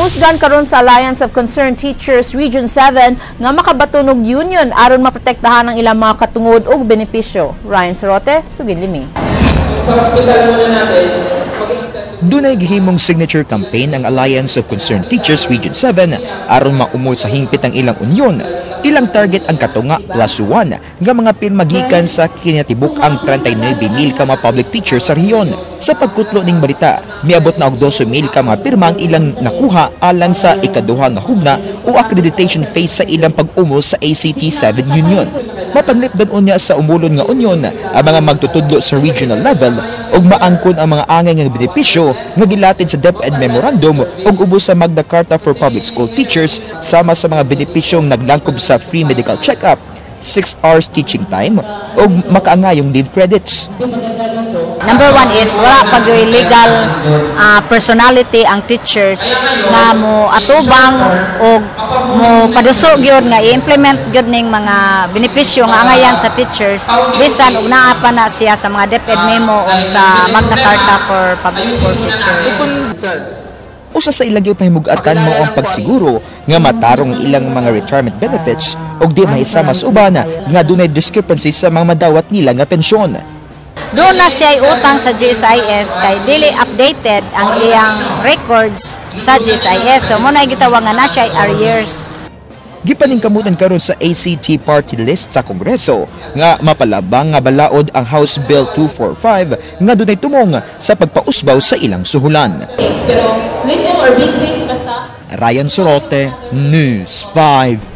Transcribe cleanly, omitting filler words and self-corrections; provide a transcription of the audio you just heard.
Gimusgan karon sa Alliance of Concerned Teachers Region 7 nga makabatunog union aron maprotektahan ang ilang mga katungod ug benepisyo. Ryan Sorote, Sugin Limi. Sa hospital muna natin, dunay gihimong signature campaign ang Alliance of Concerned Teachers Region 7 aron maumol sa hingpit ang ilang unyon. Ilang target ang katunga +1 nga mga pirma gikan sa kinatibuk ang 39,000 ka mga public teachers sa rehiyon. Sa pagkutlo ning balita, miabot na og 12,000 ka mga pirma ang ilang nakuha alang sa ikaduha nga hugna o accreditation phase sa ilang pag-umol sa ACT-7 Union. Mapanlipdan unya sa umulon nga unyon ang mga magtutudlo sa regional level ug maangkon ang mga angay nga benepisyo nga gilatid sa DepEd Memorandum ug ubos sa Magna Carta for Public School Teachers sama sa mga benepisyong naglangkob sa free medical check-up, 6 hours teaching time ug makaangayong leave credits. Number one is wala pag legal personality ang teachers nga mo atubang o mo paduso gyud nga i-implement gyud ning mga benepisyo nga angayan sa teachers bisan ug naa pa na siya sa mga DepEd memo o sa Magna Carta for Public School Teachers. Usa sa ilang pahimug-atan mo ang pagsiguro nga matarong ilang mga retirement benefits ug di mahisama sa uban nga dunay discrepancy sa mga madawat nila nga pensyon. Doon na siya utang sa GSIS kay dili updated ang iyang records sa GSIS. So muna gitawag nga na siya arrears. Gipaningkamutan karon sa ACT party list sa Kongreso nga mapalabang nga balaod ang House Bill 245 nga dunay tumong sa pagpausbaw sa ilang suhulan. Pero little or big things basta. Ryan Sorote, News 5.